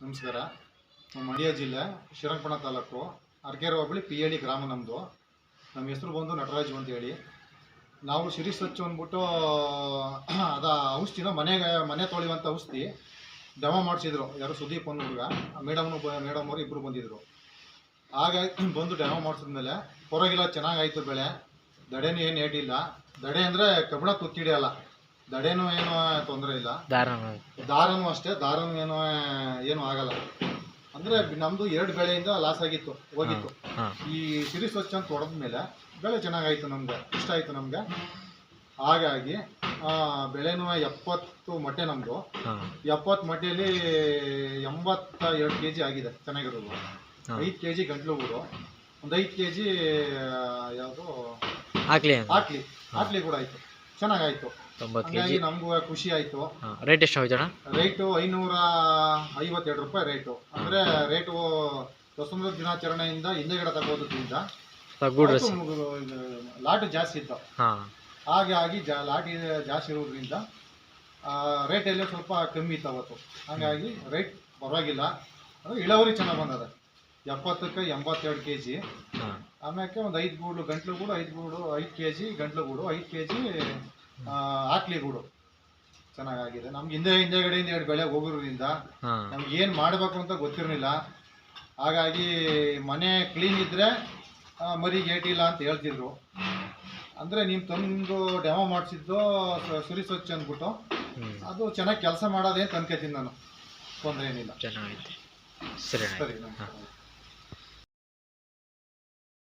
ನಮಸ್ಕಾರ. ಮಂಡ್ಯ ಜಿಲ್ಲೆ ಶ್ರೀರಂಗಪಟ್ಟಣ ತಾಲೂಕು ಅರಕೆರೆ ಹೋಬಳಿ ಪಿಹಳ್ಳಿ ಗ್ರಾಮ ನಮ್ಮದು. ನಮ್ಮ ಹೆಸರು ಬಂದು ನಟರಾಜು ಅಂತೇಳಿ. ನಾವು ಸಿರಿ ಸ್ವಚ್ಛ ಅಂದ್ಬಿಟ್ಟು ಅದ ಔಷಧಿನ ಮನೆ ತೊಳೆಯುವಂಥ ಔಷಧಿ ಡೆಮೋ ಮಾಡಿಸಿದ್ರು. ಯಾರು ಸುದೀಪ್ ಅನ್ನೋ ಹುಡುಗ, ಮೇಡಮ್ ಅವರು ಇಬ್ಬರು ಬಂದಿದ್ದರು. ಹಾಗಾಗಿ ಬಂದು ಡೆಮೋ ಮಾಡಿಸಿದ್ಮೇಲೆ ಪರವಾಗಿಲ್ಲ, ಚೆನ್ನಾಗಾಯಿತು ಬೆಳೆ. ದಡೆನೂ ಏನು ಏಟಿಲ್ಲ. ದಡೆ ಅಂದರೆ ಕಬ್ಬಣ ತುಕ್ಕಿಡಿಯಲ್ಲ, ದಡೆನೂ ಏನೂ ತೊಂದರೆ ಇಲ್ಲ. ದಾರನೂ ಅಷ್ಟೇ, ದಾರನೂ ಏನೂ ಆಗಲ್ಲ. ಅಂದರೆ ನಮ್ಮದು 2 ಬೆಳೆಯಿಂದ ಲಾಸ್ ಆಗಿತ್ತು, ಹೋಗಿತ್ತು. ಈ ಸಿರಿ ಸ್ವಚ್ಛ ಅಂತ ಹೊಡೆದ್ಮೇಲೆ ಬೆಳೆ ಚೆನ್ನಾಗಾಯಿತು, ನಮ್ಗೆ ಇಷ್ಟ ಆಯಿತು ನಮ್ಗೆ. ಹಾಗಾಗಿ ಬೆಳೆನೂ 70 ಮೊಟ್ಟೆ ನಮ್ಮದು. 70 ಮೊಟ್ಟೆಯಲ್ಲಿ 82 kg ಆಗಿದೆ ಚೆನ್ನಾಗಿರೋದು. 5 kg ಗಂಟ್ಲು ಗೂಡು, ಒಂದು 5 kg ಯಾವುದು ಆಕ್ಲಿ ಕೂಡ ಆಯಿತು, ಚೆನ್ನಾಗಾಯಿತು. ಹಾಗಾಗಿ ನಮಗೂ ಖುಷಿ ಆಯಿತು. ರೇಟ್ ಎಷ್ಟು ಹೋಯ್ತಣ್ಣ? ರೇಟು 552 ರೂಪಾಯಿ ರೇಟು. ಅಂದರೆ ರೇಟು ಸ್ವತಂತ್ರ ದಿನಾಚರಣೆಯಿಂದ ಹಿಂದೆಗಡೆ ತಗೋದ್ರಿಂದ ಲಾಟ್ ಜಾಸ್ತಿ ಇತ್ತು. ಹಾಗಾಗಿ ಲಾಟಿ ಜಾಸ್ತಿ ಇರೋದ್ರಿಂದ ರೇಟೆಲ್ಲ ಸ್ವಲ್ಪ ಕಮ್ಮಿ ಇತ್ತು ಅವತ್ತು. ಹಾಗಾಗಿ ರೇಟ್ ಪರವಾಗಿಲ್ಲ, ಇಳುವರಿ ಚೆನ್ನಾಗಿ ಬಂದದೆ. 70ಕ್ಕೆ 82 kg. ಆಮ್ಯಾಕೆ ಒಂದು 5 ಗೂಡು ಗಂಟ್ಲು ಗೂಡು, 5 kg ಗಂಟ್ಲು ಗೂಡು, 5 kg ಆಕ್ಲಿ ಗೂಡು ಚೆನ್ನಾಗಾಗಿದೆ. ನಮ್ಗೆ ಹಿಂದೆಗಡೆಯಿಂದ 2 ಬೆಳೆ ಹೋಗಿರೋದ್ರಿಂದ ನಮ್ಗೆ ಏನು ಮಾಡಬೇಕು ಅಂತ ಗೊತ್ತಿರಲಿಲ್ಲ. ಹಾಗಾಗಿ ಮನೆ ಕ್ಲೀನ್ ಇದ್ದರೆ ಮರಿಗೆ ಏಟಿಲ್ಲ ಅಂತ ಹೇಳ್ತಿದ್ರು. ಅಂದರೆ ನೀವು ತಂದು ಡೆಮೋ ಮಾಡಿಸಿದ್ದು ಸಿರಿ ಸ್ವಚ್ಛ ಅಂದ್ಬಿಟ್ಟು ಅದು ಚೆನ್ನಾಗಿ ಕೆಲಸ ಮಾಡೋದೇ ಅಂತ ಅನ್ಕೋತೀನಿ ನಾನು. ತೊಂದರೆ ಏನಿಲ್ಲ. ಚೆನ್ನಾಗೈತೆ. ಸರಿ. ಸರಿ.